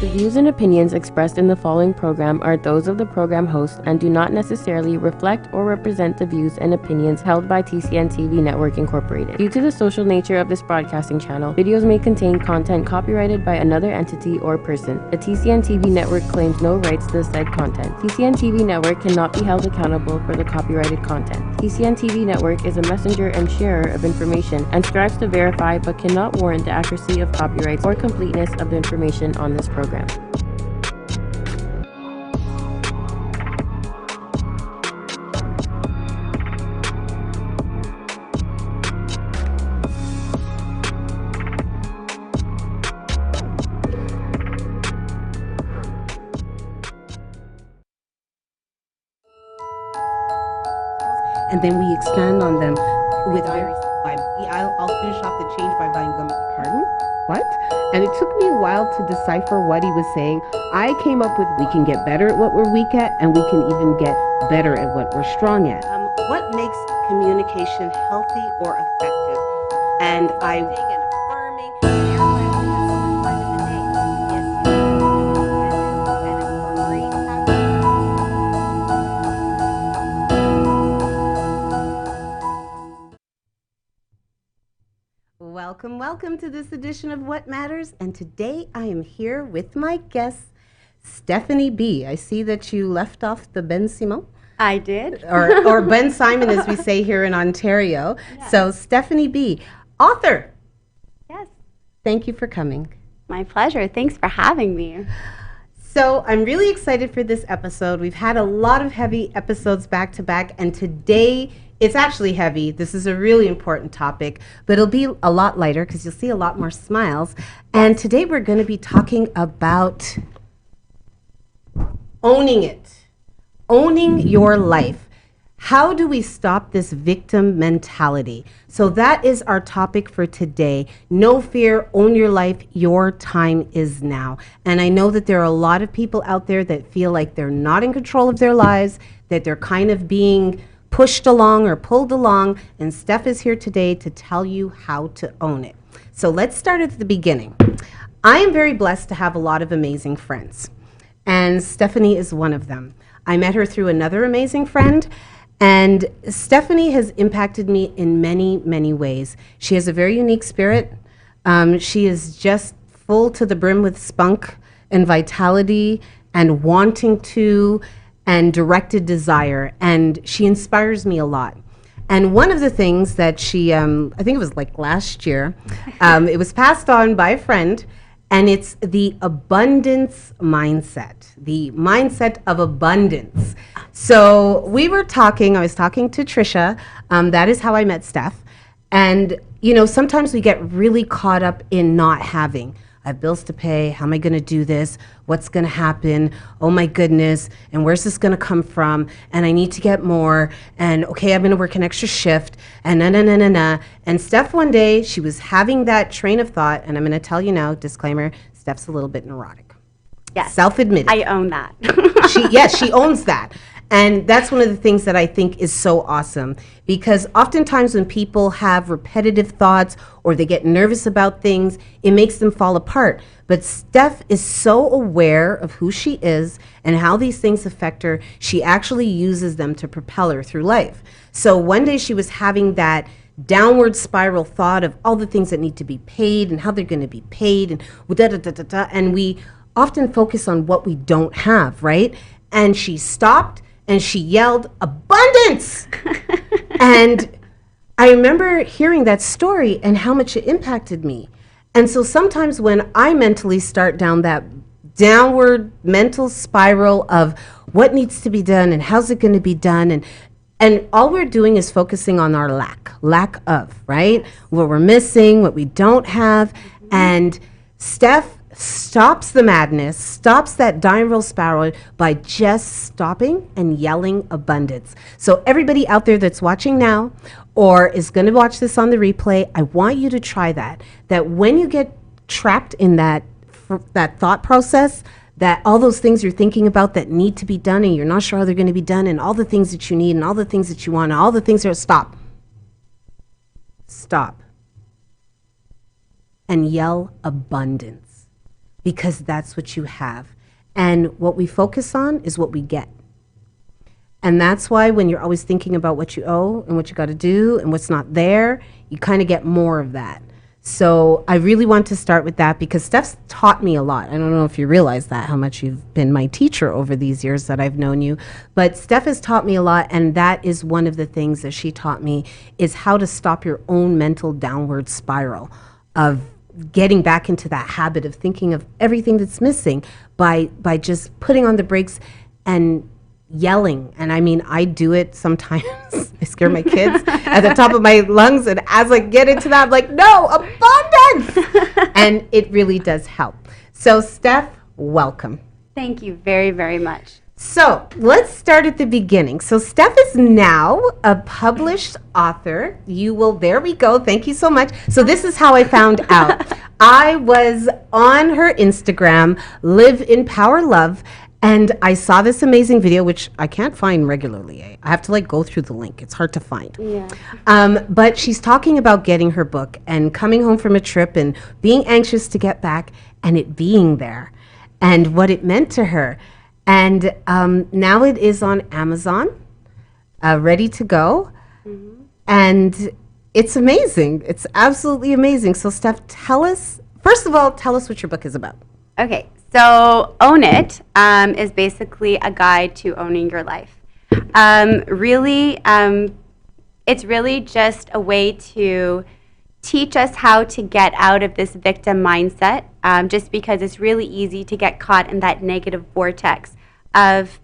The views and opinions expressed in the following program are those of the program host and do not necessarily reflect or represent the views and opinions held by TCN TV Network Incorporated. Due to the social nature of this broadcasting channel, videos may contain content copyrighted by another entity or person. The TCN TV Network claims no rights to the said content. TCN TV Network cannot be held accountable for the copyrighted content. TCN TV Network is a messenger and sharer of information and strives to verify but cannot warrant the accuracy of copyrights or completeness of the information on this program. And then we expand on them with very. I'll finish off the change by buying gum. Pardon? What? And it took me a while to decipher what he was saying. I came up with we can get better at what we're weak at, and we can even get better at what we're strong at. What makes communication healthy or effective? And I. Welcome to this edition of What Matters, and today I am here with my guest, Stephanie B. I see that you left off the Ben Simon. I did. Or Ben Simon, as we say here in Ontario. Yes. So Stephanie B., author. Yes. Thank you for coming. My pleasure. Thanks for having me. So I'm really excited for this episode. We've had a lot of heavy episodes back to back, and today it's actually heavy. This is a really important topic, but it'll be a lot lighter because you'll see a lot more smiles. And today we're going to be talking about owning it, owning your life. How do we stop this victim mentality? So that is our topic for today. No fear, own your life. Your time is now. And I know that there are a lot of people out there that feel like they're not in control of their lives, that they're kind of being pushed along or pulled along, and Steph is here today to tell you how to own it. So let's start at the beginning. I am very blessed to have a lot of amazing friends, and Stephanie is one of them. I met her through another amazing friend, and Stephanie has impacted me in many, many ways. She has a very unique spirit. She is just full to the brim with spunk and vitality and wanting to and directed desire, and she inspires me a lot. And one of the things that she, I think it was like last year, it was passed on by a friend, and it's the abundance mindset, the mindset of abundance. So we were talking, I was talking to Trisha, that is how I met Steph, and you know, sometimes we get really caught up in not having. I have bills to pay. How am I going to do this? What's going to happen? Oh my goodness. And where's this going to come from? And I need to get more. And okay, I'm going to work an extra shift. And na. And Steph one day, she was having that train of thought. And I'm going to tell you now, disclaimer, Steph's a little bit neurotic. Yes. Self-admitted. I own that. Yes, she owns that. And that's one of the things that I think is so awesome, because oftentimes when people have repetitive thoughts or they get nervous about things, it makes them fall apart. But Steph is so aware of who she is and how these things affect her, she actually uses them to propel her through life. So one day she was having that downward spiral thought of all the things that need to be paid and how they're going to be paid and and we often focus on what we don't have, right? And she stopped and she yelled, "Abundance!" And I remember hearing that story and how much it impacted me. And so sometimes when I mentally start down that downward mental spiral of what needs to be done and how's it going to be done, and all we're doing is focusing on our lack of, right? What we're missing, what we don't have. And Steph stops the madness, stops that downward spiral by just stopping and yelling abundance. So everybody out there that's watching now or is going to watch this on the replay, I want you to try that when you get trapped in that thought process, that all those things you're thinking about that need to be done and you're not sure how they're going to be done, and all the things that you need and all the things that you want and all the things that stop and yell abundance. because that's what you have. And what we focus on is what we get. And that's why when you're always thinking about what you owe and what you got to do and what's not there, you kind of get more of that. So I really want to start with that because Steph's taught me a lot. I don't know if you realize that, how much you've been my teacher over these years that I've known you. But Steph has taught me a lot, and that is one of the things that she taught me is how to stop your own mental downward spiral of getting back into that habit of thinking of everything that's missing by just putting on the brakes and yelling. And I mean, I do it sometimes. I scare my kids at the top of my lungs. And as I get into that, I'm like, no, abundance. And it really does help. So Steph, welcome. Thank you very, very much. So let's start at the beginning. So Steph is now a published author. There we go. Thank you so much. So this is how I found out. I was on her Instagram, Live in Power Love, and I saw this amazing video, which I can't find regularly. I have to go through the link. It's hard to find. Yeah. But she's talking about getting her book and coming home from a trip and being anxious to get back and it being there and what it meant to her. And now it is on Amazon, ready to go. Mm-hmm. And it's amazing. It's absolutely amazing. So Steph, first of all, tell us what your book is about. Okay, so Own It is basically a guide to owning your life. Really, it's really just a way to teach us how to get out of this victim mindset, just because it's really easy to get caught in that negative vortex of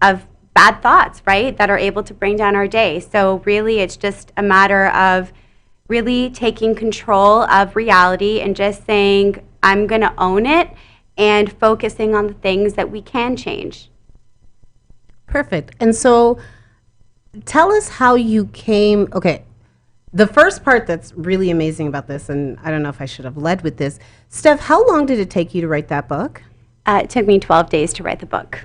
bad thoughts, right, that are able to bring down our day. So really, it's just a matter of really taking control of reality and just saying, I'm going to own it, and focusing on the things that we can change. Perfect. And so tell us how you came. Okay, the first part that's really amazing about this, and I don't know if I should have led with this, Steph, how long did it take you to write that book? It took me 12 days to write the book.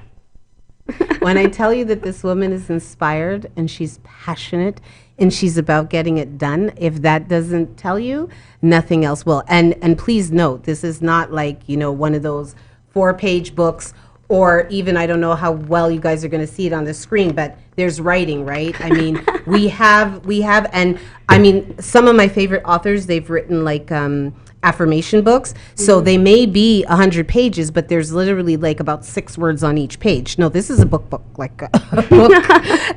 When I tell you that this woman is inspired and she's passionate and she's about getting it done, if that doesn't tell you, nothing else will. And please note, this is not one of those 4-page books, or even, I don't know how well you guys are going to see it on the screen, but there's writing, right? I mean, we have, and I mean, some of my favorite authors, they've written affirmation books. So they may be 100 pages, but there's literally about 6 words on each page. No, this is a book, like a book.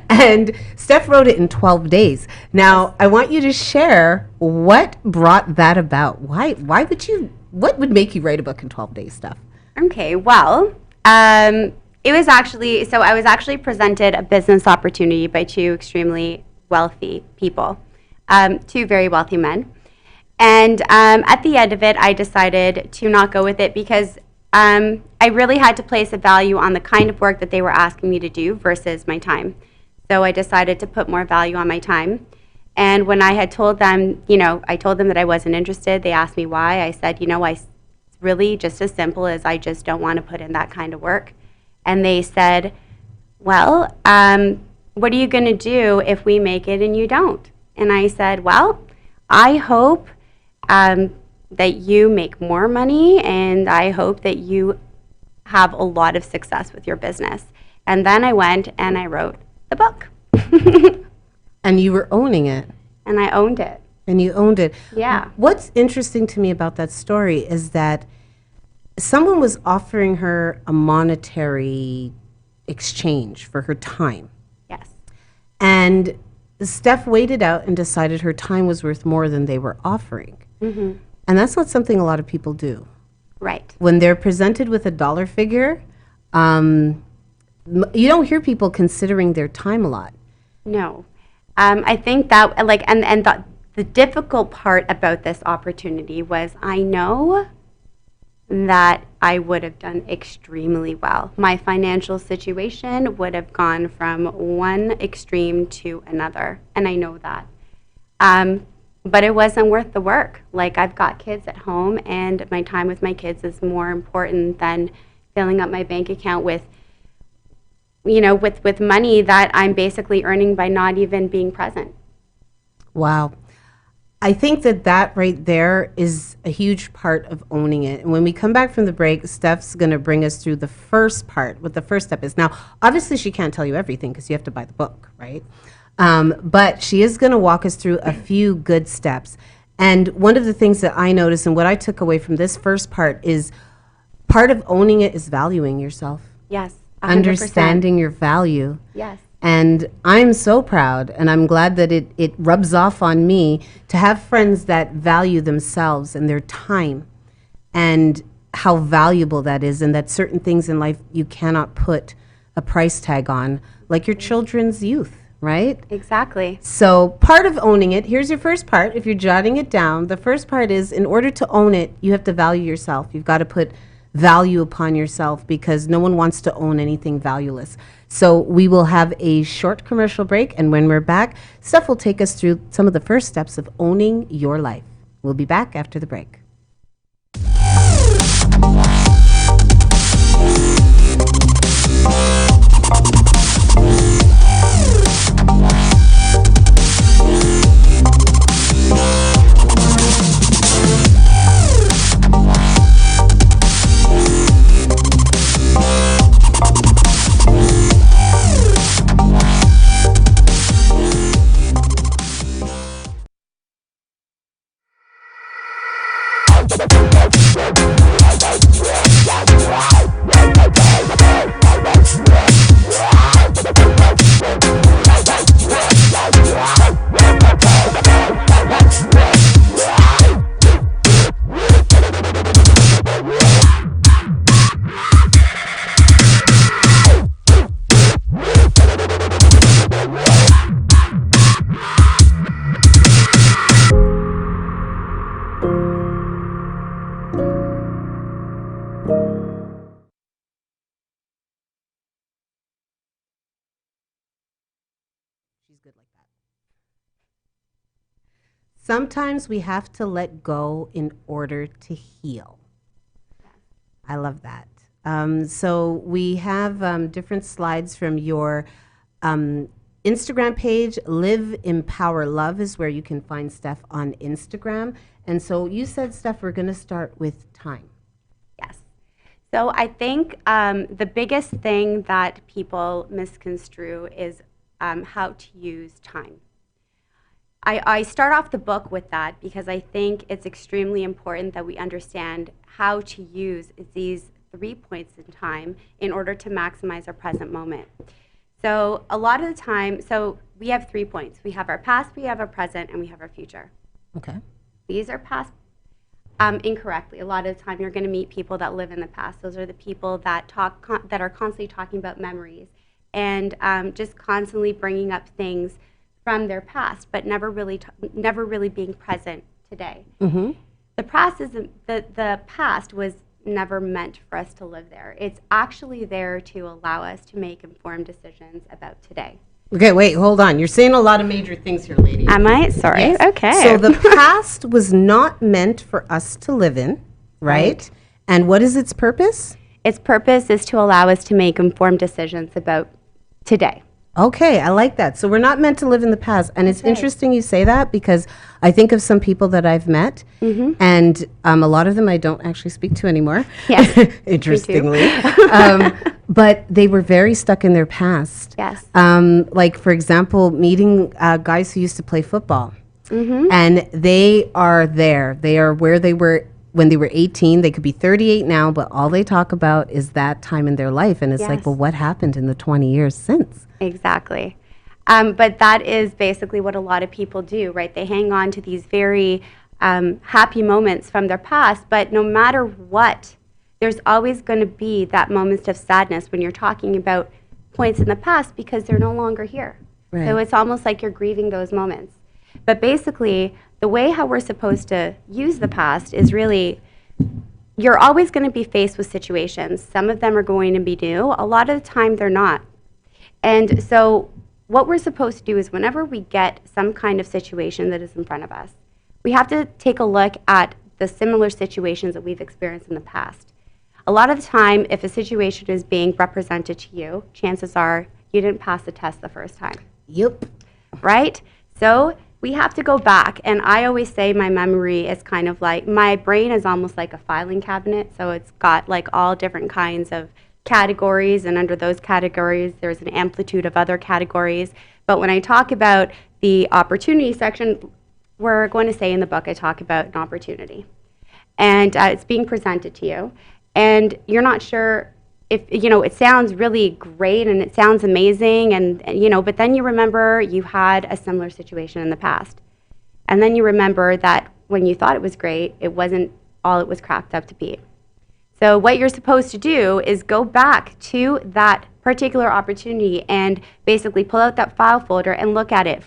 And Steph wrote it in 12 days. Now, I want you to share what brought that about. What would make you write a book in 12 days, Steph? Okay, well, it was actually, so I was actually presented a business opportunity by 2 extremely wealthy people, 2 very wealthy men. And at the end of it, I decided to not go with it because I really had to place a value on the kind of work that they were asking me to do versus my time. So I decided to put more value on my time. And when I had told them, I told them that I wasn't interested. They asked me why. I said, it's really just as simple as I just don't want to put in that kind of work. And they said, well, what are you going to do if we make it and you don't? And I said, well, I hope that you make more money, and I hope that you have a lot of success with your business. And then I went and I wrote the book. And you were owning it. And I owned it. And you owned it. Yeah. What's interesting to me about that story is that someone was offering her a monetary exchange for her time. Yes. And Steph waited out and decided her time was worth more than they were offering. Mm-hmm. And that's not something a lot of people do. Right. When they're presented with a dollar figure, you don't hear people considering their time a lot. No. I think that, and the difficult part about this opportunity was I know that I would have done extremely well. My financial situation would have gone from one extreme to another, and I know that. But it wasn't worth the work. I've got kids at home, and my time with my kids is more important than filling up my bank account with money that I'm basically earning by not even being present. Wow. I think that right there is a huge part of owning it. And when we come back from the break, Steph's going to bring us through the first part, what the first step is. Now, obviously, she can't tell you everything because you have to buy the book, right? But she is going to walk us through a few good steps. And one of the things that I noticed and what I took away from this first part is part of owning it is valuing yourself. Yes. 100%. Understanding your value. Yes. And I'm so proud, and I'm glad that it rubs off on me to have friends that value themselves and their time and how valuable that is, and that certain things in life you cannot put a price tag on, like your children's youth, right? Exactly. So part of owning it, here's your first part. If you're jotting it down, the first part is in order to own it, you have to value yourself. You've got to put value upon yourself because no one wants to own anything valueless. So we will have a short commercial break, and when we're back, Steph will take us through some of the first steps of owning your life. We'll be back after the break. She's good like that. Sometimes we have to let go in order to heal. I love that. So we have different slides from your Instagram page. Live, Empower, Love is where you can find Steph on Instagram. And so you said, Steph, we're going to start with time. Yes. So I think the biggest thing that people misconstrue is how to use time. I start off the book with that because I think it's extremely important that we understand how to use these 3 points in time in order to maximize our present moment. So a lot of the time, so we have 3 points. We have our past, we have our present, and we have our future. Okay. These are past incorrectly. A lot of the time you're going to meet people that live in the past. Those are the people that that are constantly talking about memories and just constantly bringing up things from their past, but never really being present today. Mm-hmm. The past was never meant for us to live there. It's actually there to allow us to make informed decisions about today. Okay, wait, hold on. You're saying a lot of major things here, lady. Am I? Sorry. Yes. Okay. So the past was not meant for us to live in, right? And what is its purpose? Its purpose is to allow us to make informed decisions about today. Okay, I like that. So we're not meant to live in the past. And it's interesting you say that because I think of some people that I've met, and a lot of them I don't actually speak to anymore, Yes, interestingly. But they were very stuck in their past. Yes. Like, for example, meeting guys who used to play football. And they are there. They are where they were when they were 18. They could be 38 now, but all they talk about is that time in their life. And it's like, well, what happened in the 20 years since? Exactly. But that is basically what a lot of people do, right? They hang on to these very happy moments from their past, but no matter what, there's always going to be that moment of sadness when you're talking about points in the past because they're no longer here. Right. So it's almost like you're grieving those moments. But basically, the way how we're supposed to use the past is really, you're always going to be faced with situations. Some of them are going to be new. A lot of the time, they're not. And so what we're supposed to do is whenever we get some kind of situation that is in front of us, we have to take a look at the similar situations that we've experienced in the past. A lot of the time, if a situation is being represented to you, chances are you didn't pass the test the first time. Yep. Right? So we have to go back. And I always say my memory is kind of like, my brain is almost like a filing cabinet. So it's got like all different kinds of categories, and under those categories, there's an amplitude of other categories. But when I talk about the opportunity section, we're going to say in the book, I talk about an opportunity. And it's being presented to you. And you're not sure if, it sounds really great and it sounds amazing, and but then you remember you had a similar situation in the past. And then you remember that when you thought it was great, it wasn't all it was cracked up to be. So what you're supposed to do is go back to that particular opportunity and basically pull out that file folder and look at it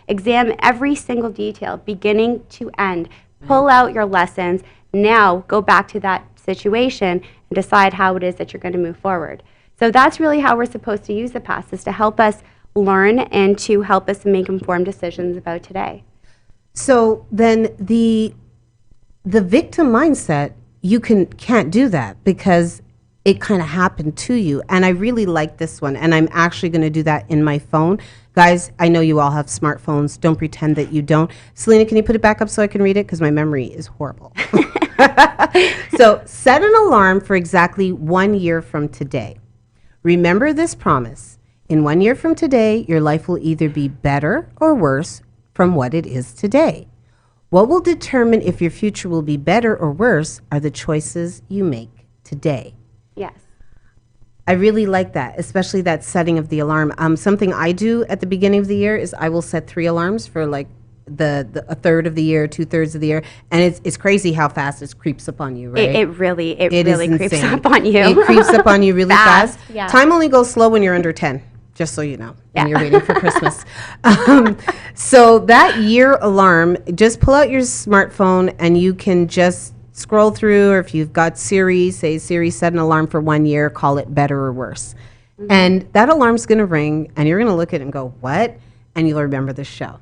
examine every single detail, beginning to end. Pull out your lessons. Now go back to that situation and decide how it is that you're going to move forward. So that's really how we're supposed to use the past, is to help us learn and to help us make informed decisions about today. So then the victim mindset, you can't do that because it kind of happened to you. And I really like this one, and I'm actually going to do that in my phone. Guys, I know you all have smartphones. Don't pretend that you don't. Selena, can you put it back up so I can read it? Because my memory is horrible. So set an alarm for exactly 1 year from today. Remember this promise. In 1 year from today, your life will either be better or worse from what it is today. What will determine if your future will be better or worse are the choices you make today. Yes. I really like that, especially that setting of the alarm. Something I do at the beginning of the year is I will set 3 alarms for like a third of the year, 2/3 of the year, and it's crazy how fast it creeps up on you, right? It really creeps insane. up on you. It creeps up on you really fast. Yeah. Time only goes slow when you're under 10, just so you know, when Yeah. you're waiting for Christmas. So that year alarm, just pull out your smartphone and you can just scroll through, or if you've got Siri, say Siri set an alarm for 1 year, call it better or worse. Mm-hmm. And that alarm's going to ring and you're going to look at it and go, what? And you'll remember the show.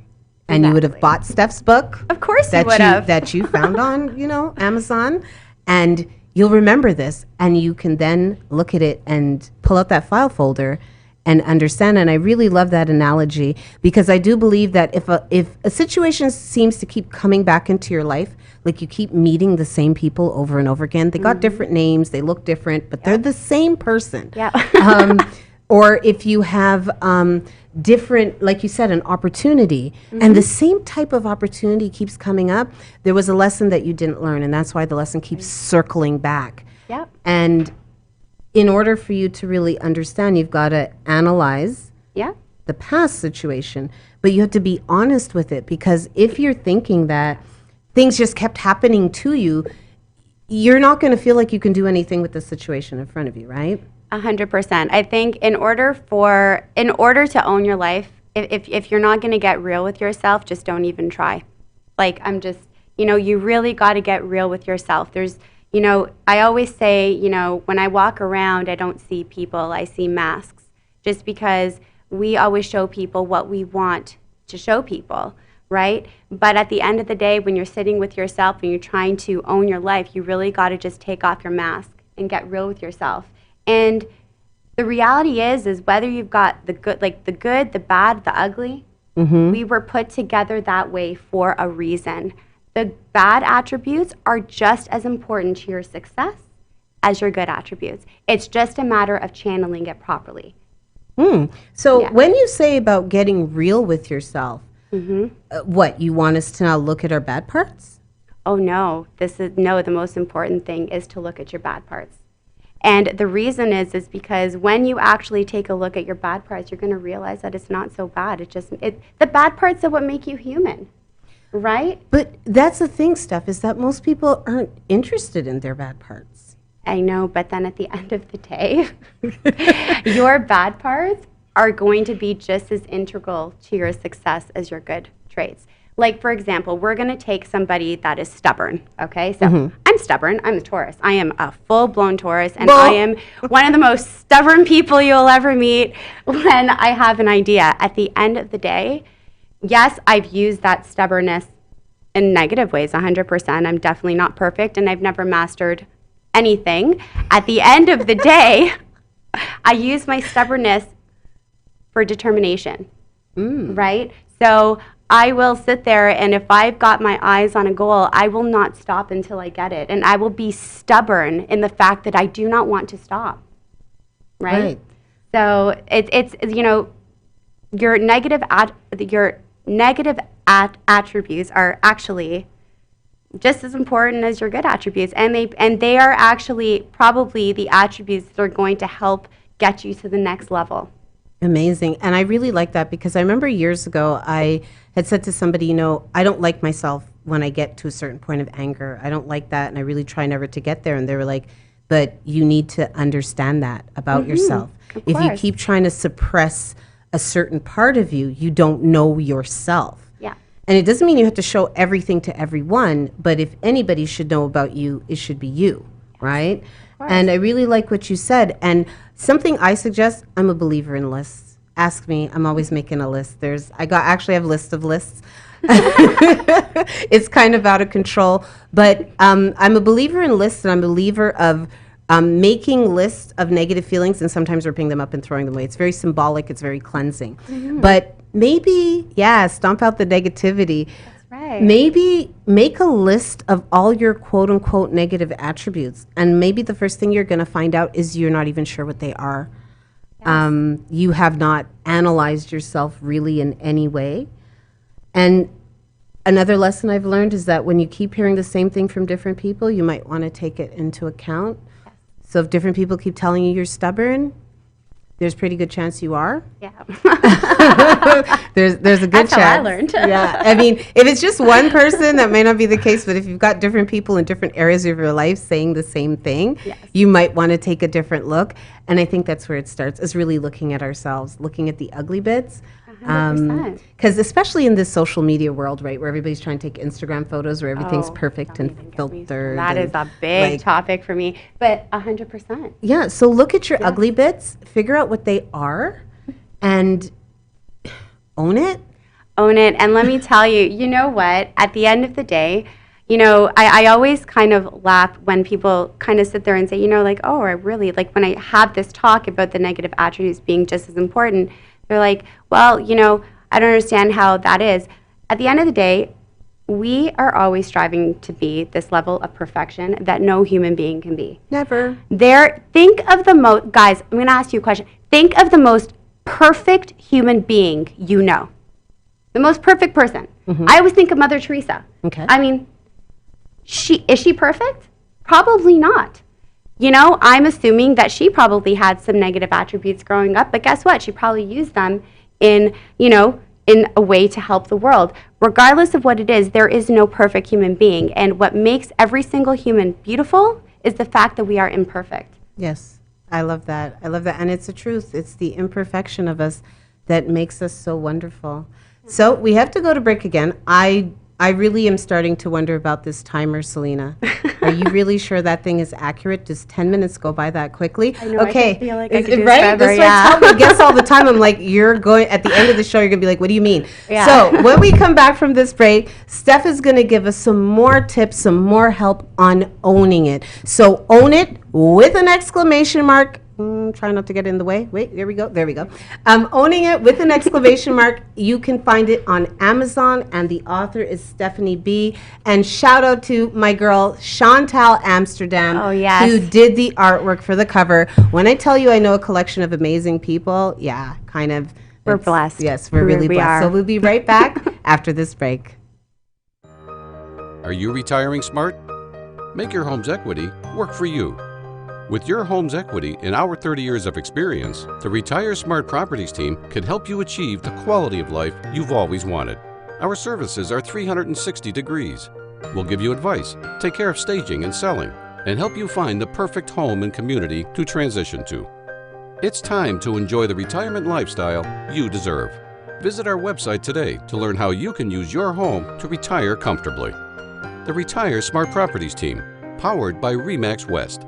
And you would have bought Steph's book. Of course you would have. That you found on, Amazon. And you'll remember this. And you can then look at it and pull out that file folder and understand. And I really love that analogy, because I do believe that if a situation seems to keep coming back into your life, like you keep meeting the same people over and over again, they got different names, they look different, but they're the same person. Yeah. Or if you have different, like you said, an opportunity, and the same type of opportunity keeps coming up, there was a lesson that you didn't learn, and that's why the lesson keeps circling back. Yep. And in order for you to really understand, you've got to analyze the past situation, but you have to be honest with it, because if you're thinking that things just kept happening to you, you're not going to feel like you can do anything with the situation in front of you, right? 100%. I think in order to own your life, if you're not going to get real with yourself, just don't even try. Like, you really got to get real with yourself. There's, I always say, when I walk around, I don't see people, I see masks. Just because we always show people what we want to show people, right? But at the end of the day, when you're sitting with yourself and you're trying to own your life, you really got to just take off your mask and get real with yourself. And the reality is whether you've got the good, the bad, the ugly, we were put together that way for a reason. The bad attributes are just as important to your success as your good attributes. It's just a matter of channeling it properly. So when you say about getting real with yourself, what, you want us to now look at our bad parts? Oh, no. The most important thing is to look at your bad parts. And the reason is because when you actually take a look at your bad parts, you're going to realize that it's not so bad. The bad parts are what make you human, right? But that's the thing, Steph, is that most people aren't interested in their bad parts. I know, but then at the end of the day, your bad parts are going to be just as integral to your success as your good traits. Like, for example, we're going to take somebody that is stubborn, okay? So I'm stubborn. I'm a Taurus. I am a full-blown Taurus, and I am one of the most stubborn people you'll ever meet when I have an idea. At the end of the day, yes, I've used that stubbornness in negative ways, 100%. I'm definitely not perfect, and I've never mastered anything. At the end of the day, I use my stubbornness for determination, right? So I will sit there, and if I've got my eyes on a goal, I will not stop until I get it. And I will be stubborn in the fact that I do not want to stop. Right? So it's your negative attributes are actually just as important as your good attributes, and they are actually probably the attributes that are going to help get you to the next level. Amazing. And I really like that, because I remember years ago I had said to somebody, I don't like myself when I get to a certain point of anger. I don't like that, and I really try never to get there. And they were like, but you need to understand that about yourself. If you keep trying to suppress a certain part of you, you don't know yourself. Yeah. And it doesn't mean you have to show everything to everyone, but if anybody should know about you, it should be you, right? And I really like what you said. And something I suggest, I'm a believer in lists. Ask me, I'm always making a list. Actually have a list of lists. It's kind of out of control, but I'm a believer in lists, and I'm a believer of making lists of negative feelings and sometimes ripping them up and throwing them away. It's very symbolic. It's very cleansing. But maybe, stomp out the negativity. Right. Maybe make a list of all your quote unquote negative attributes. And maybe the first thing you're going to find out is you're not even sure what they are. Yes. You have not analyzed yourself really in any way. And another lesson I've learned is that when you keep hearing the same thing from different people, you might want to take it into account. Yes. So if different people keep telling you you're stubborn, there's pretty good chance you are. Yeah. there's a good That's chance. how I learned. Yeah. I mean, if it's just one person, that may not be the case, but if you've got different people in different areas of your life saying the same thing, you might want to take a different look. And I think that's where it starts, is really looking at ourselves, looking at the ugly bits. 100%. Because especially in this social media world, right, where everybody's trying to take Instagram photos where everything's perfect and filtered. That is a big topic for me, but 100%. Yeah, so look at your ugly bits, figure out what they are, and own it. Own it. And let me tell you, you know what? At the end of the day, I always kind of laugh when people kind of sit there and say, oh, I really, like when I have this talk about the negative attributes being just as important, they're like, well, I don't understand how that is. At the end of the day, we are always striving to be this level of perfection that no human being can be. Never. Think of the most, guys, I'm going to ask you a question. Think of the most perfect human being you know. The most perfect person. I always think of Mother Teresa. Okay. I mean, is she perfect? Probably not. I'm assuming that she probably had some negative attributes growing up, but guess what? She probably used them in a way to help the world. Regardless of what it is, there is no perfect human being. And what makes every single human beautiful is the fact that we are imperfect. Yes, I love that. And it's the truth. It's the imperfection of us that makes us so wonderful. So we have to go to break again. I really am starting to wonder about this timer, Selena. Are you really sure that thing is accurate? Does 10 minutes go by that quickly? I know, okay. I feel like I could do right? This forever, That's why I guess all the time. I'm like, you're going, at the end of the show, you're going to be like, what do you mean? Yeah. So when we come back from this break, Steph is going to give us some more tips, some more help on owning it. So own it with an exclamation mark. Try not to get in the way. Wait, there we go. Owning it with an exclamation mark. You can find it on Amazon, and the author is Stephanie B. And shout out to my girl, Chantal Amsterdam, who did the artwork for the cover. When I tell you I know a collection of amazing people, we're blessed. Yes, we're really blessed. So we'll be right back after this break. Are you retiring smart? Make your home's equity work for you. With your home's equity and our 30 years of experience, the Retire Smart Properties team can help you achieve the quality of life you've always wanted. Our services are 360 degrees. We'll give you advice, take care of staging and selling, and help you find the perfect home and community to transition to. It's time to enjoy the retirement lifestyle you deserve. Visit our website today to learn how you can use your home to retire comfortably. The Retire Smart Properties team, powered by RE/MAX West.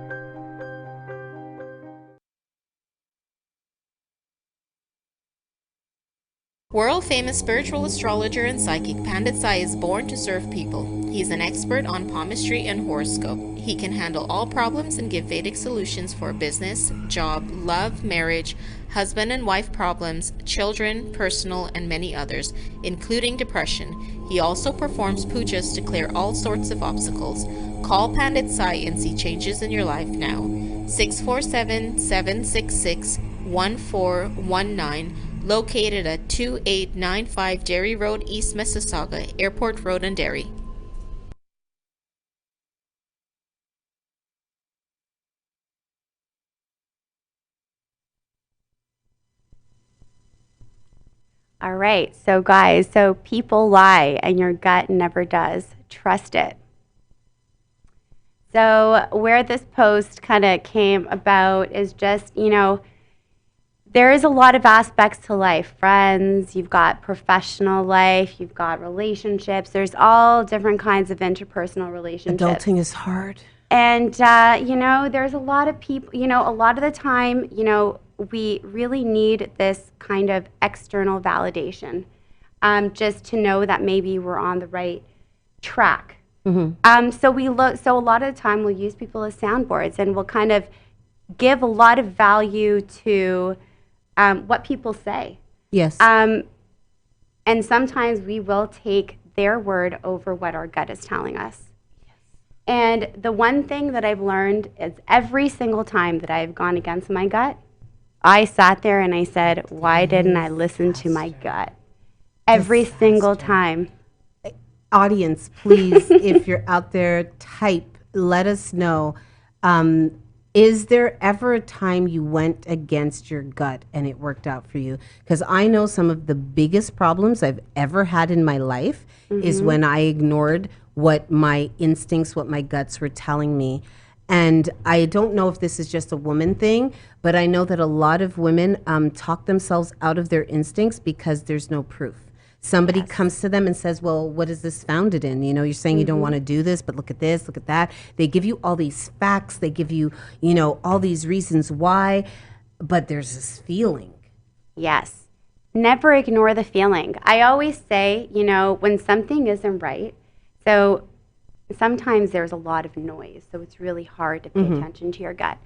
World-famous spiritual astrologer and psychic Pandit Sai is born to serve people. He is an expert on palmistry and horoscope. He can handle all problems and give Vedic solutions for business, job, love, marriage, husband and wife problems, children, personal, and many others, including depression. He also performs pujas to clear all sorts of obstacles. Call Pandit Sai and see changes in your life now. 647-766-1419, located at 2895 Derry Road, East Mississauga, Airport Road and Derry. All right, so guys, so people lie and your gut never does. Trust it. So where this post kind of came about is just, there is a lot of aspects to life. Friends, you've got professional life, you've got relationships. There's all different kinds of interpersonal relationships. Adulting is hard. And, there's a lot of people, a lot of the time, we really need this kind of external validation, just to know that maybe we're on the right track. Mm-hmm. So a lot of the time we'll use people as soundboards, and we'll kind of give a lot of value to what people say. Yes. And sometimes we will take their word over what our gut is telling us. And the one thing that I've learned is every single time that I've gone against my gut, I sat there and I said, why didn't I listen to my gut? Every single time. Audience, please, if you're out there, type, let us know. Is there ever a time you went against your gut and it worked out for you? Because I know some of the biggest problems I've ever had in my life is when I ignored what my instincts, what my guts were telling me. And I don't know if this is just a woman thing, but I know that a lot of women talk themselves out of their instincts because there's no proof. Somebody comes to them and says, well, what is this founded in? You're saying you don't want to do this, but look at this, look at that. They give you all these facts. They give you, all these reasons why, but there's this feeling. Yes. Never ignore the feeling. I always say, when something isn't right, so sometimes there's a lot of noise, so it's really hard to pay attention to your gut.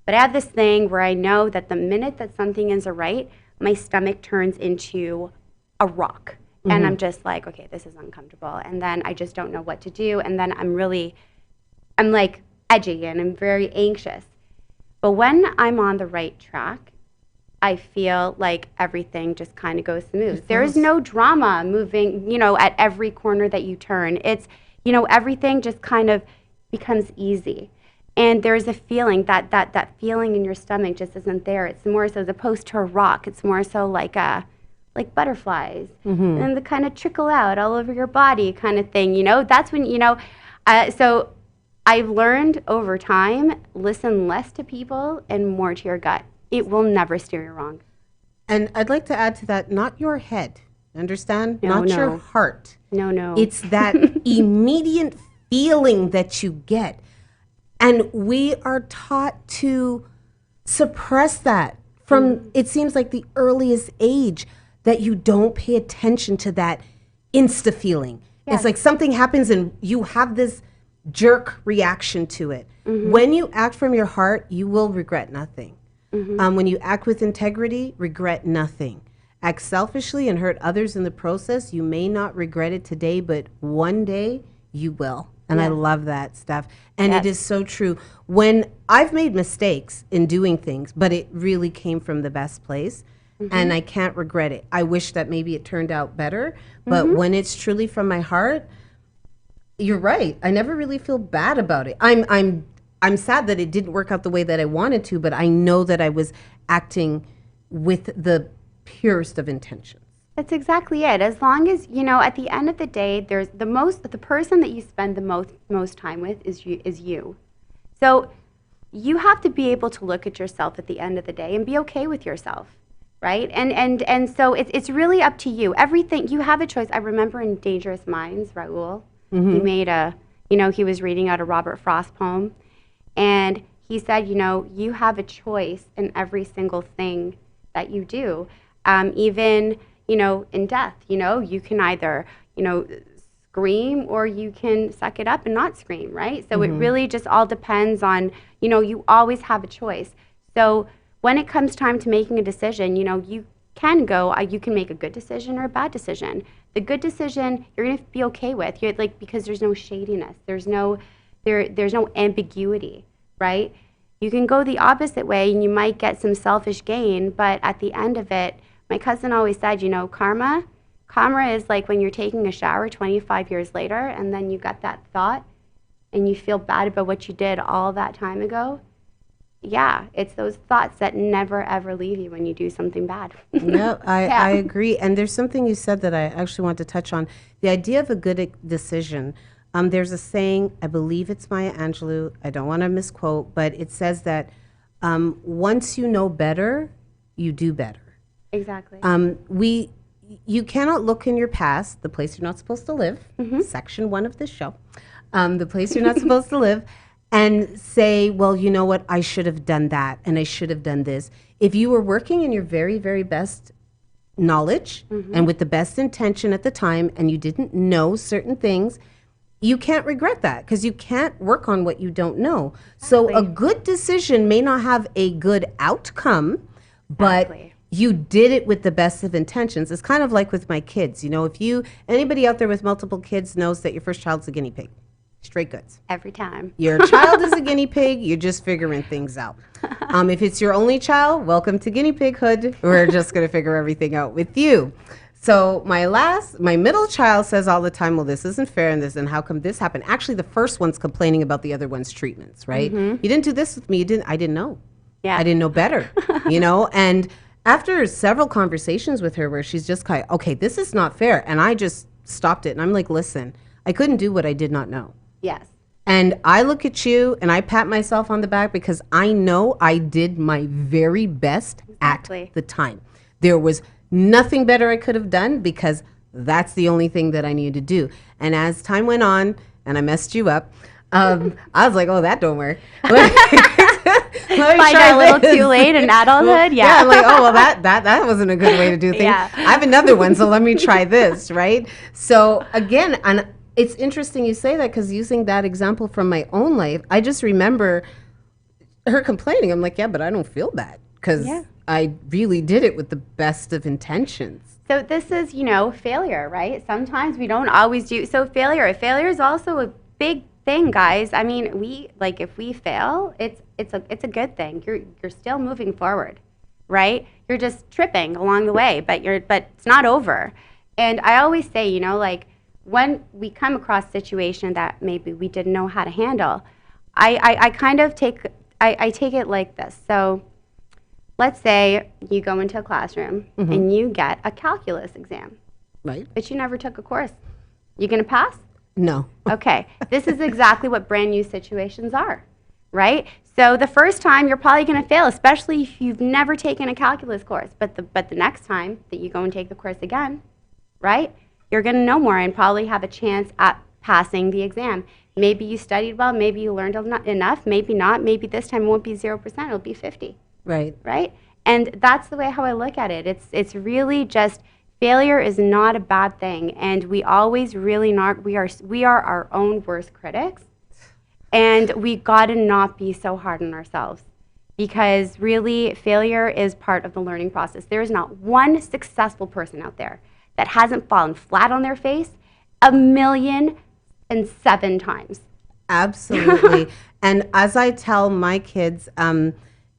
But I have this thing where I know that the minute that something isn't right, my stomach turns into a rock. And I'm just like, okay, this is uncomfortable. And then I just don't know what to do. And then I'm like edgy and I'm very anxious. But when I'm on the right track, I feel like everything just kind of goes smooth. There's no drama moving, at every corner that you turn. It's, everything just kind of becomes easy. And there's a feeling that feeling in your stomach just isn't there. It's more so, as opposed to a rock, it's more so like butterflies, and they kind of trickle out all over your body kind of thing, That's when, so I've learned over time, listen less to people and more to your gut. It will never steer you wrong. And I'd like to add to that, not your head, understand? No, not your heart. No. It's that immediate feeling that you get. And we are taught to suppress that from, it seems like the earliest age, that you don't pay attention to that insta feeling. Yes. It's like something happens and you have this jerk reaction to it. When you act from your heart, you will regret nothing. When you act with integrity, regret nothing. Act selfishly and hurt others in the process, you may not regret it today, but one day you will. And I love that stuff. And it is so true. When I've made mistakes in doing things, but it really came from the best place, and I can't regret it. I wish that maybe it turned out better, but when it's truly from my heart, you're right. I never really feel bad about it. I'm sad that it didn't work out the way that I wanted to, but I know that I was acting with the purest of intentions. That's exactly it. As long as, at the end of the day, there's the person that you spend the most time with is you. So you have to be able to look at yourself at the end of the day and be okay with yourself, right? And so it's really up to you. Everything, you have a choice. I remember in Dangerous Minds, Raoul, he made he was reading out a Robert Frost poem, and he said, you have a choice in every single thing that you do, even, in death, you can either, scream or you can suck it up and not scream, right? So it really just all depends on, you always have a choice. So when it comes time to making a decision, you can go, you can make a good decision or a bad decision. The good decision you're going to be okay with, because there's no shadiness, there's no ambiguity, right? You can go the opposite way and you might get some selfish gain, but at the end of it, my cousin always said, karma is like when you're taking a shower 25 years later and then you got that thought and you feel bad about what you did all that time ago. Yeah, it's those thoughts that never ever leave you when you do something bad. No, I agree. And there's something you said that I actually want to touch on. The idea of a good decision. There's a saying, I believe it's Maya Angelou, I don't want to misquote, but it says that once you know better, you do better. Exactly. You cannot look in your past, the place you're not supposed to live, section 1 of this show, the place you're not supposed to live, and say, well, you know what, I should have done that and I should have done this. If you were working in your very, very best knowledge and with the best intention at the time and you didn't know certain things, you can't regret that because you can't work on what you don't know. So a good decision may not have a good outcome, but you did it with the best of intentions. It's kind of like with my kids. If anybody out there with multiple kids knows that your first child's a guinea pig. Straight goods. Every time. Your child is a guinea pig. You're just figuring things out. If it's your only child, welcome to guinea pighood. We're just going to figure everything out with you. So my middle child says all the time, well, this isn't fair and how come this happened? Actually, the first one's complaining about the other one's treatments, right? You didn't do this with me. I didn't know. Yeah. I didn't know better, and after several conversations with her where she's just kind of, okay, this is not fair. And I just stopped it. And I'm like, listen, I couldn't do what I did not know. Yes. And I look at you and I pat myself on the back because I know I did my very best at the time. There was nothing better I could have done because that's the only thing that I needed to do. And as time went on and I messed you up, I was like, oh, that don't work. Find out a little too late in adulthood. Yeah, I'm like, oh, well, that wasn't a good way to do things. Yeah. I have another one, so let me try this, right? So again, and it's interesting you say that because using that example from my own life, I just remember her complaining. I'm like, yeah, but I don't feel bad because I really did it with the best of intentions. So this is, failure, right? Sometimes we don't always do. So failure is also a big thing, guys. I mean, if we fail, it's a good thing. You're still moving forward, right? You're just tripping along the way, but it's not over. And I always say, when we come across a situation that maybe we didn't know how to handle, I kind of take it like this. So let's say you go into a classroom and you get a calculus exam, right? But you never took a course. You gonna pass? No. Okay, this is exactly what brand new situations are, right? So the first time you're probably going to fail, especially if you've never taken a calculus course. But the next time that you go and take the course again, right, you're going to know more and probably have a chance at passing the exam. Maybe you studied well, maybe you learned enough, maybe not. Maybe this time it won't be 0%, it'll be 50. Right. Right? And that's the way how I look at it. It's really just failure is not a bad thing, and we always really not. We are our own worst critics, and we gotta not be so hard on ourselves, because really failure is part of the learning process. There is not one successful person out there that hasn't fallen flat on their face 1,000,007 times. Absolutely. And as I tell my kids,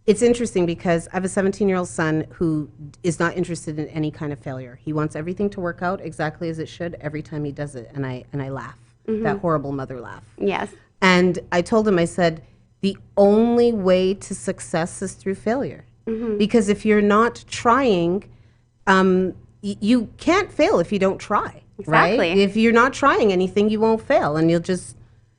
it's interesting because I have a 17-year-old son who is not interested in any kind of failure. He wants everything to work out exactly as it should every time he does it. And I laugh, that horrible mother laugh. Yes. And I told him, I said, the only way to success is through failure. Because if you're not trying, you can't fail if you don't try. Exactly. Right? If you're not trying anything, you won't fail, and you'll just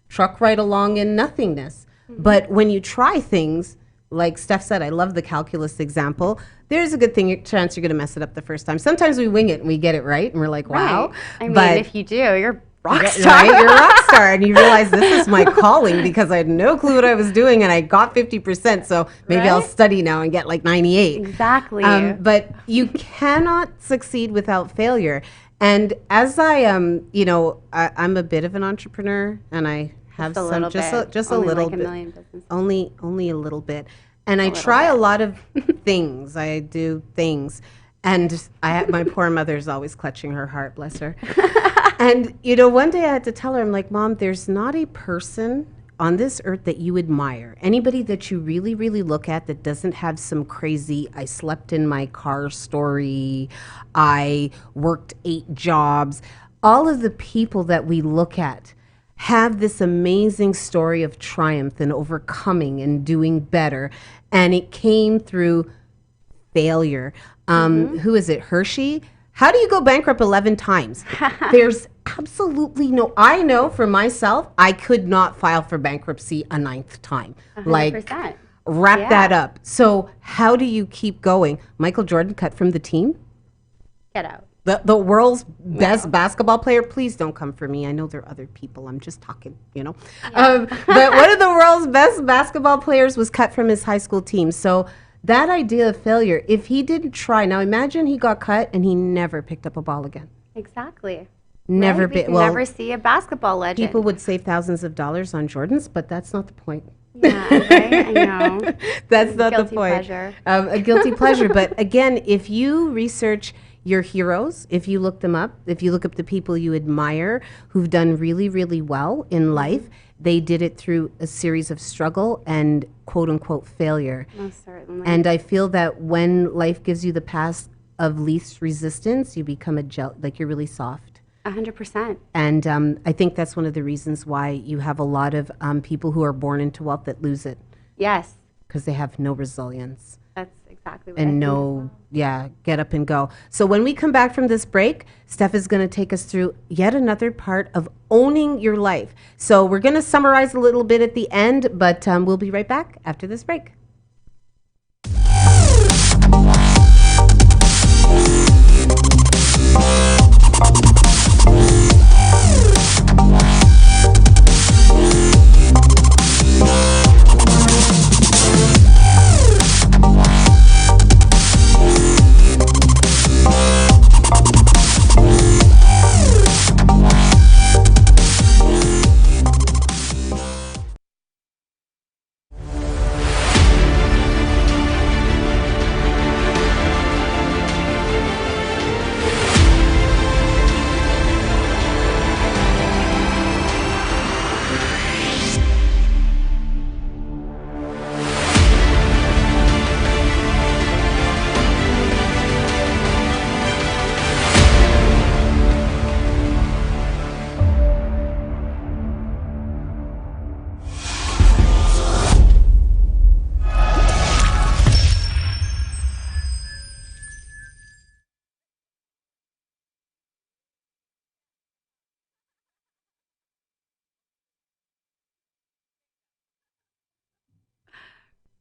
truck right along in nothingness. But when you try things, like Steph said, I love the calculus example. There's a good chance you're going to mess it up the first time. Sometimes we wing it and we get it right, and we're like, wow. Right. I mean, if you do, you're rock star. Right? You're a rock star, and you realize this is my calling because I had no clue what I was doing, and I got 50%, so maybe I'll study now and get like 98. Exactly. But you cannot succeed without failure. And as I'm a bit of an entrepreneur, and I have Just a little bit. just a Only little like a bit, million businesses. only a little bit, and I little try a bit. lot of things. I do things, and my poor mother's always clutching her heart, bless her. And one day I had to tell her, I'm like, Mom, there's not a person on this earth that you admire, anybody that you really, really look at that doesn't have some crazy, I slept in my car story, I worked 8 jobs. All of the people that we look at have this amazing story of triumph and overcoming and doing better. And it came through failure. Who is it? Hershey? How do you go bankrupt 11 times? There's absolutely no, I know for myself, I could not file for bankruptcy a 9th time. 100%. Wrap Yeah. that up. So how do you keep going? Michael Jordan cut from the team? Get out. The world's best basketball player, please don't come for me. I know there are other people. I'm just talking, but one of the world's best basketball players was cut from his high school team. So that idea of failure, if he didn't try, now imagine he got cut and he never picked up a ball again. Exactly. Never Right? We been. can Well, never see a basketball legend. people would save thousands of dollars on Jordans, but that's not the point. Yeah, right? I know. That's not the Guilty point. pleasure. A guilty pleasure. But again, if you research your heroes, if you look them up, if you look up the people you admire who've done really, really well in life, they did it through a series of struggle and quote unquote failure. Most certainly. And I feel that when life gives you the path of least resistance, you become like you're really soft. 100%. And I think that's one of the reasons why you have a lot of people who are born into wealth that lose it Yes. because they have no resilience That's exactly what I and think. get up and go. So when we come back from this break, Steph is going to take us through yet another part of owning your life. So we're going to summarize a little bit at the end, but we'll be right back after this break.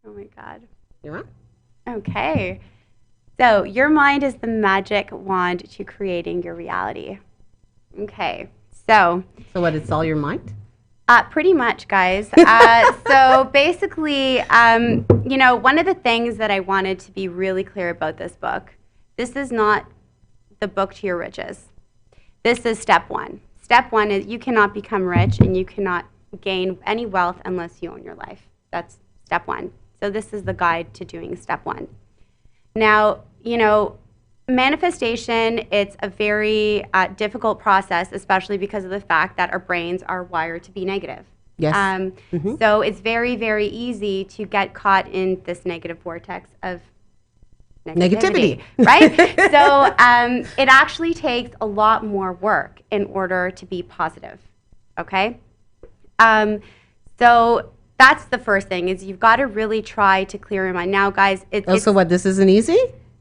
Oh my God. You're on? Okay. So your mind is the magic wand to creating your reality. Okay. So So what, it's all your mind? pretty much, guys. So basically, one of the things that I wanted to be really clear about this book, this is not the book to your riches. This is step one. Step one is you cannot become rich and you cannot gain any wealth unless you own your life. That's step one. So this is the guide to doing step one. Now, manifestation, it's a very difficult process, especially because of the fact that our brains are wired to be negative. Yes. So it's very, very easy to get caught in this negative vortex of Negativity. right? So it actually takes a lot more work in order to be positive, okay? So that's the first thing, is you've got to really try to clear your mind. Now, guys, So what, this isn't easy?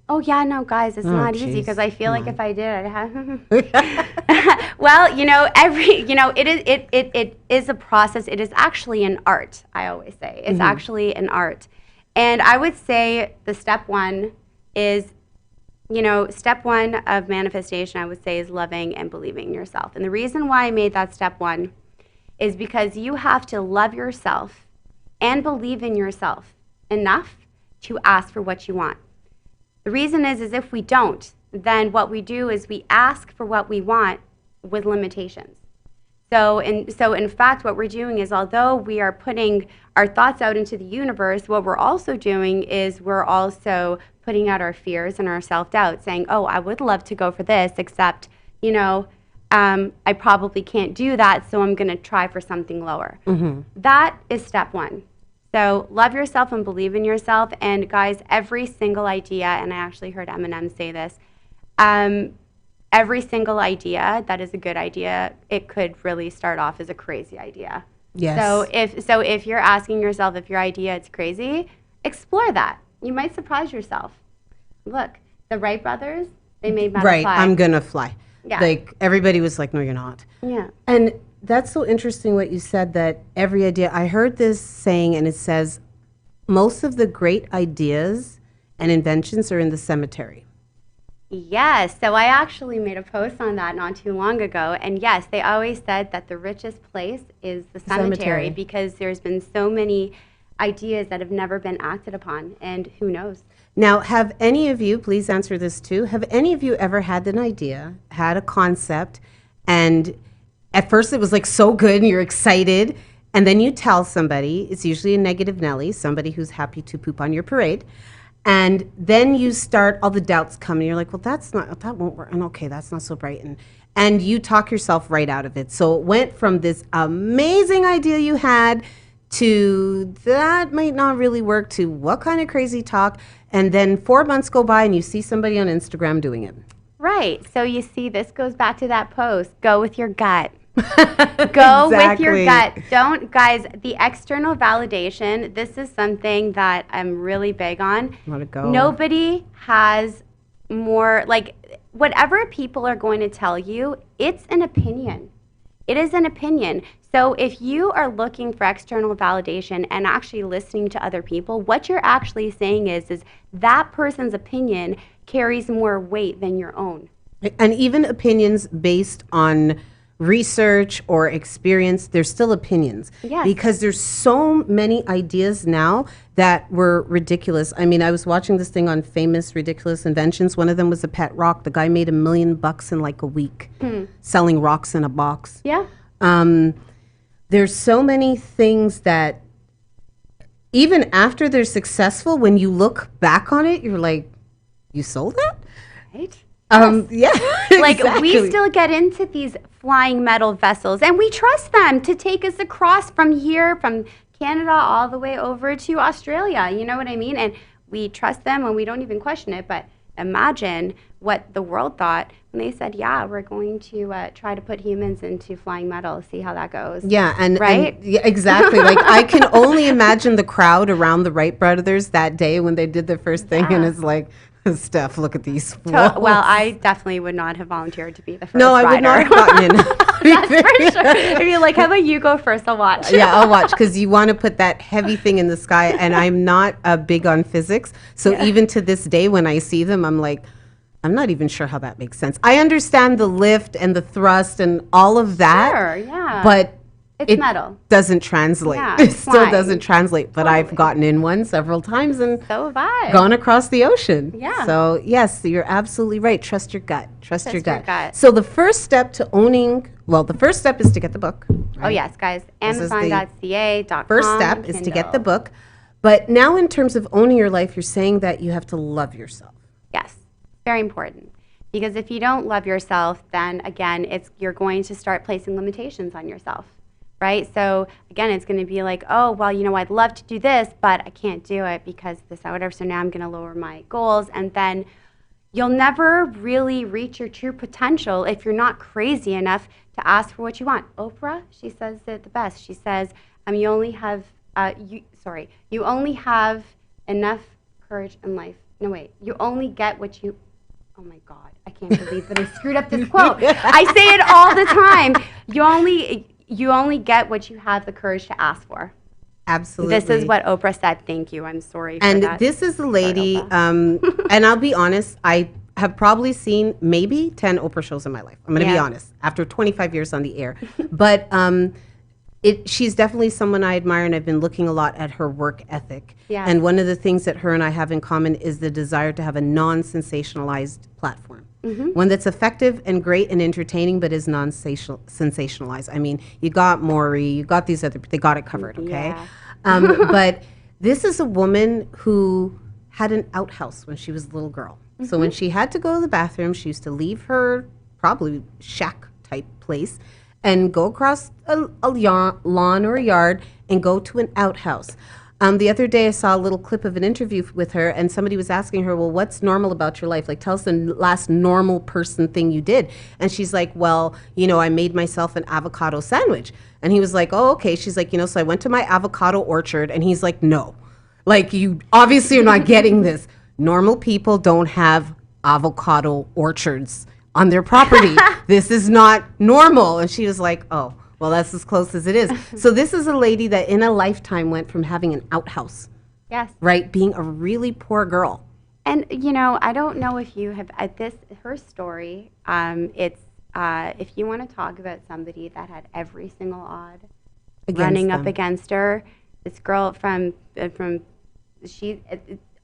oh yeah, no, guys, it's not easy geez. because I feel like if I did, I'd have. Well, it is a process. It is actually an art. I always say it's actually an art, and I would say the step one is, step one of manifestation. I would say is loving and believing in yourself. And the reason why I made that step one is because you have to love yourself and believe in yourself enough to ask for what you want. The reason is if we don't, then what we do is we ask for what we want with limitations. So in fact, what we're doing is, although we are putting our thoughts out into the universe, what we're also doing is we're also putting out our fears and our self-doubt, saying, oh, I would love to go for this, except, I probably can't do that, so I'm going to try for something lower. That is step one. So love yourself and believe in yourself. And guys, every single idea, and I actually heard Eminem say this, every single idea that is a good idea, it could really start off as a crazy idea. Yes. So if you're asking yourself if your idea is crazy, explore that. You might surprise yourself. Look, the Wright brothers, they made metal Right, fly. I'm gonna fly. Yeah. Like everybody was like, no, you're not. Yeah. And that's so interesting what you said, that every idea, I heard this saying, and it says, most of the great ideas and inventions are in the cemetery. Yes, so I actually made a post on that not too long ago, and yes, they always said that the richest place is the cemetery because there's been so many ideas that have never been acted upon, and who knows? Now, have any of you, please answer this too, have any of you ever had an idea, had a concept, and at first it was like so good and you're excited, and then you tell somebody, it's usually a negative Nelly, somebody who's happy to poop on your parade, and then you start, all the doubts come, and you're like, well, that won't work, and okay, that's not so bright, and you talk yourself right out of it. So it went from this amazing idea you had to that might not really work to what kind of crazy talk, and then 4 months go by and you see somebody on Instagram doing it. Right, so you see, this goes back to that post, go with your gut. Go with your gut. Don't, guys, the external validation, this is something that I'm really big on. Let it go. Nobody has more, like, whatever people are going to tell you, it's an opinion. It is an opinion. So if you are looking for external validation and actually listening to other people, what you're actually saying is that person's opinion carries more weight than your own. And even opinions based on research or experience, they're still opinions. Yes. Because there's so many ideas now that were ridiculous. I mean, I was watching this thing on famous ridiculous inventions. One of them was a pet rock. The guy made $1 million in like a week selling rocks in a box. Yeah. There's so many things that even after they're successful, when you look back on it, you're like, you sold that? Right? Yeah. Like, exactly. we still get into these flying metal vessels, and we trust them to take us across from here, from Canada all the way over to Australia. You know what I mean? And we trust them, and we don't even question it. But imagine what the world thought when they said, yeah, we're going to try to put humans into flying metal, see how that goes. Yeah, Right? and yeah, exactly. Like, I can only imagine the crowd around the Wright brothers that day when they did the first thing, and it's like, Steph, look at these. Well, I definitely would not have volunteered to be the first No, I would not have gotten in. That's for sure. If you're like, how about you go first? I'll watch. Yeah, I'll watch, because you want to put that heavy thing in the sky, and I'm not big on physics. So even to this day, when I see them, I'm like, I'm not even sure how that makes sense. I understand the lift and the thrust and all of that. Sure, yeah. But It's metal. Doesn't translate. Yeah, It it's still flying. doesn't translate. But Totally. I've gotten in one several times and So have I. gone across the ocean. Yeah. So yes, you're absolutely right. Trust your gut. Trust your your gut. gut. So the first step to owning, well, the first step is to get the book. Oh, yes, guys. This is the Amazon.ca.com. First step is to get the Kindle. book. But now in terms of owning your life, you're saying that you have to love yourself. Yes, very important. Because if you don't love yourself, then again, you're going to start placing limitations on yourself, right? So again, it's going to be like, oh, well, I'd love to do this, but I can't do it because this or whatever. So now I'm going to lower my goals, and then you'll never really reach your true potential if you're not crazy enough to ask for what you want. Oprah, she says it the best. She says, you only have enough courage in life. No, wait, you only get what you. Oh my God, I can't believe that I screwed up this quote. I say it all the time. You only get what you have the courage to ask for. Absolutely. This is what Oprah said. Thank you. I'm sorry for And that. this is a lady, Sorry, and I'll be honest, I have probably seen maybe 10 Oprah shows in my life. I'm going to be Yeah. honest, after 25 years on the air. But she's definitely someone I admire, and I've been looking a lot at her work ethic. Yeah. And one of the things that her and I have in common is the desire to have a non-sensationalized platform. One that's effective and great and entertaining, but is non-sensationalized. I mean, you got Maury, you got these other, they got it covered, okay? Yeah. But this is a woman who had an outhouse when she was a little girl. So when she had to go to the bathroom, she used to leave her probably shack type place and go across a lawn or a yard and go to an outhouse. The other day I saw a little clip of an interview with her, and somebody was asking her, well, what's normal about your life? Like, tell us the last normal person thing you did. And she's like, well, you know, I made myself an avocado sandwich. And he was like, oh, okay. She's like, you know, so I went to my avocado orchard. And he's like, no, like, you obviously are not getting this. Normal people don't have avocado orchards on their property. This is not normal. And she was like, oh, well, that's as close as it is. So this is a lady that in a lifetime went from having an outhouse, Yes. right, being a really poor girl. And, you know, I don't know if you have, her story, it's, if you want to talk about somebody that had every single odd running up against her, this girl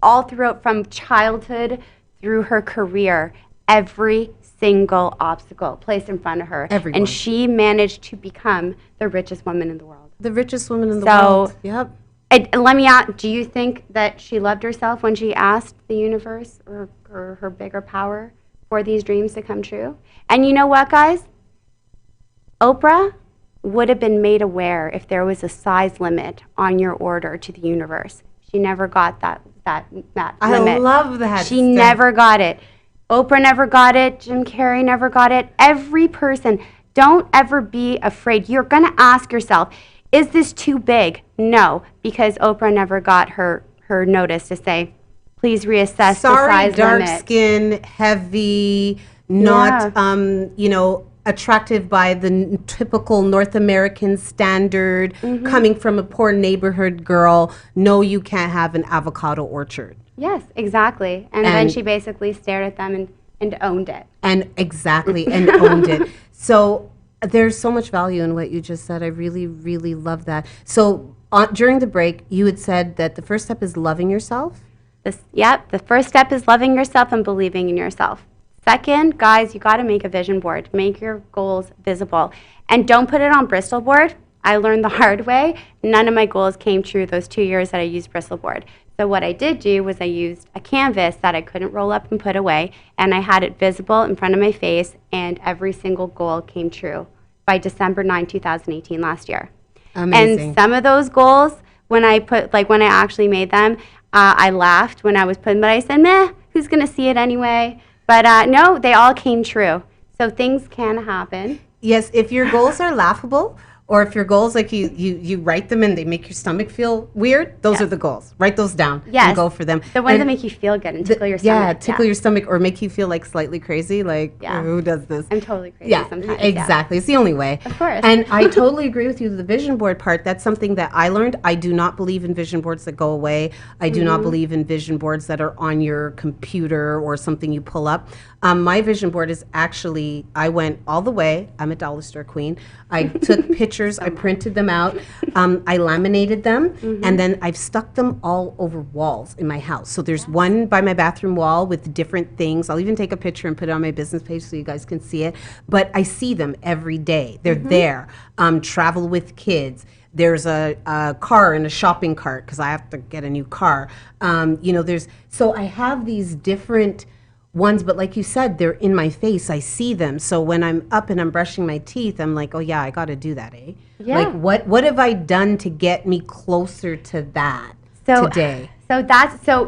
all throughout, from childhood through her career, every single obstacle placed in front of her. Everyone. And she managed to become the richest woman in the world. The richest woman in the So- world. Yep. And let me ask, do you think that she loved herself when she asked the universe or her bigger power for these dreams to come true? And you know what, guys? Oprah would have been made aware if there was a size limit on your order to the universe. She never got that I limit. love that. She never got it. Oprah never got it. Jim Carrey never got it. Every person. Don't ever be afraid. You're going to ask yourself, is this too big? No, because Oprah never got her notice to say, please reassess the size dark limit. skin, heavy, not, you know, attractive by the typical North American standard, coming from a poor neighborhood girl. No, you can't have an avocado orchard. Yes, exactly. And then she basically stared at them and owned it. And owned it. So there's so much value in what you just said. I really, really love that. So during the break, you had said that the first step is loving yourself. The first step is loving yourself and believing in yourself. Second, guys, you got to make a vision board. Make your goals visible. And don't put it on Bristol board. I learned the hard way. None of my goals came true those 2 years that I used Bristol board. So what I did do was I used a canvas that I couldn't roll up and put away, and I had it visible in front of my face, and every single goal came true by December 9, 2018, last year. Amazing. And some of those goals, when I actually made them, I laughed when I was putting, but I said, meh, who's going to see it anyway? But no, they all came true. So things can happen. Yes, if your goals are laughable, or if your goals, like you write them and they make your stomach feel weird, those are the goals. Write those down and go for them. The ones that make you feel good and tickle your stomach. Yeah, tickle your stomach or make you feel like slightly crazy, like who does this? I'm totally crazy sometimes. Exactly. It's the only way. Of course. And I totally agree with you, the vision board part. That's something that I learned. I do not believe in vision boards that go away. I do not believe in vision boards that are on your computer or something you pull up. My vision board is actually, I went all the way. I'm a dollar store queen. I took pictures, I printed them out, I laminated them, and then I've stuck them all over walls in my house. So there's one by my bathroom wall with different things. I'll even take a picture and put it on my business page so you guys can see it. But I see them every day. They're there. Travel with kids. There's a car in a shopping cart because I have to get a new car. So I have these different ones, but like you said, they're in my face. I see them. So when I'm up and I'm brushing my teeth, I'm like, oh yeah, I got to do that, eh? Yeah. Like what have I done to get me closer to that today? So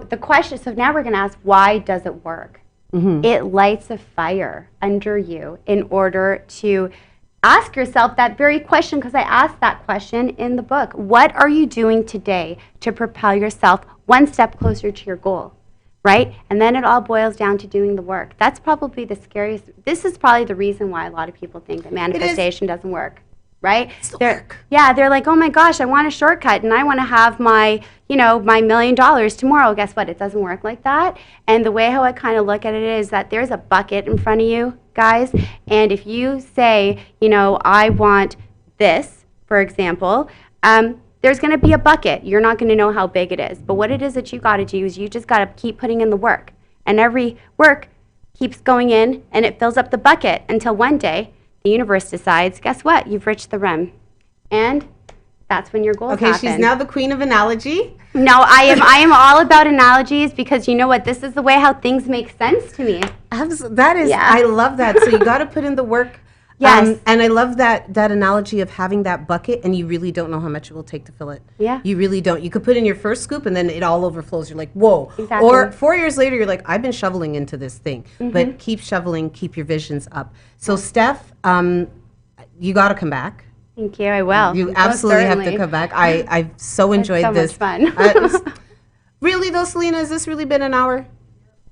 the question. So now we're going to ask, why does it work? It lights a fire under you in order to ask yourself that very question, because I asked that question in the book. What are you doing today to propel yourself one step closer to your goal? Right? And then it all boils down to doing the work. That's probably the scariest. This is probably the reason why a lot of people think that manifestation doesn't work. Right? Yeah, they're like, oh my gosh, I want a shortcut and I want to have my $1 million tomorrow. Guess what? It doesn't work like that. And the way how I kind of look at it is that there's a bucket in front of you, guys. And if you say, I want this, for example, there's going to be a bucket. You're not going to know how big it is. But what it is that you got to do is you just got to keep putting in the work. And every work keeps going in, and it fills up the bucket until one day the universe decides, guess what? You've reached the rim. And that's when your goals Okay, happen. she's now the queen of analogy. No, I am all about analogies because you know what? This is the way how things make sense to me. That is, Yeah. I love that. So you got to put in the work. Yes. And I love that analogy of having that bucket and you really don't know how much it will take to fill it. Yeah. You really don't. You could put in your first scoop and then it all overflows. You're like, whoa. Exactly. Or 4 years later, you're like, I've been shoveling into this thing. But keep shoveling, keep your visions up. So Steph, you got to come back. Thank you. I will. You Most absolutely have to certainly. come back. I so enjoyed so this. much fun. Really though, Selena, has this really been an hour?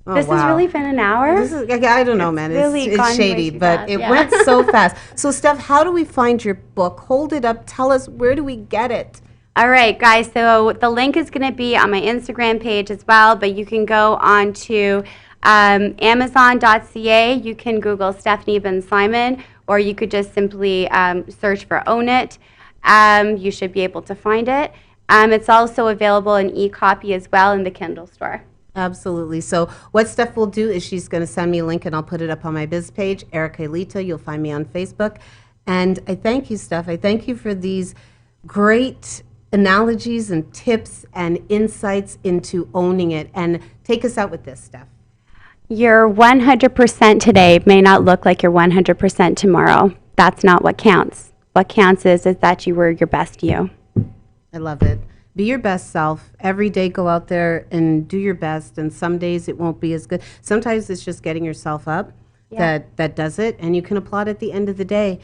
Oh, This has really been an hour. This is, I don't know, man. really It's gone shady, way too but fast, it yeah. went so fast. So, Steph, how do we find your book? Hold it up. Tell us, where do we get it? All right, guys. So the link is going to be on my Instagram page as well, but you can go on to Amazon.ca. You can Google Stephanie Ben Simon, or you could just simply search for Own It. You should be able to find it. It's also available in e-copy as well in the Kindle store. Absolutely. So what Steph will do is she's going to send me a link and I'll put it up on my biz page, Erica Elita. You'll find me on Facebook. And I thank you, Steph. I thank you for these great analogies and tips and insights into owning it. And take us out with this, Steph. Your 100% today may not look like your 100% tomorrow. That's not what counts. What counts is that you were your best you. I love it. Be your best self. Every day go out there and do your best. And some days it won't be as good. Sometimes it's just getting yourself up that does it. And you can applaud at the end of the day.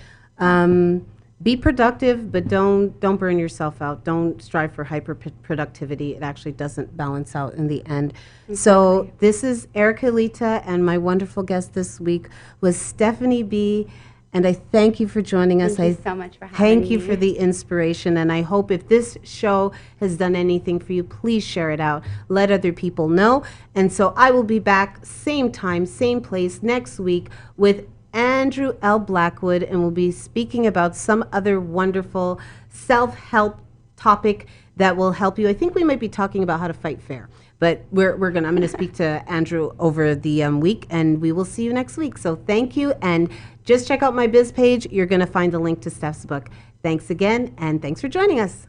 Be productive, but don't burn yourself out. Don't strive for hyper productivity. It actually doesn't balance out in the end. Exactly. So this is Erica Elita, and my wonderful guest this week was Stephanie B. And I thank you for joining us. Thank you so much for having Thank me. you for the inspiration. And I hope if this show has done anything for you, please share it out. Let other people know. And so I will be back same time, same place next week with Andrew L. Blackwood, and we'll be speaking about some other wonderful self-help topic that will help you. I think we might be talking about how to fight fair. But I'm gonna speak to Andrew over the week, and we will see you next week. So thank you, and just check out my biz page. You're gonna find the link to Steph's book. Thanks again, and thanks for joining us.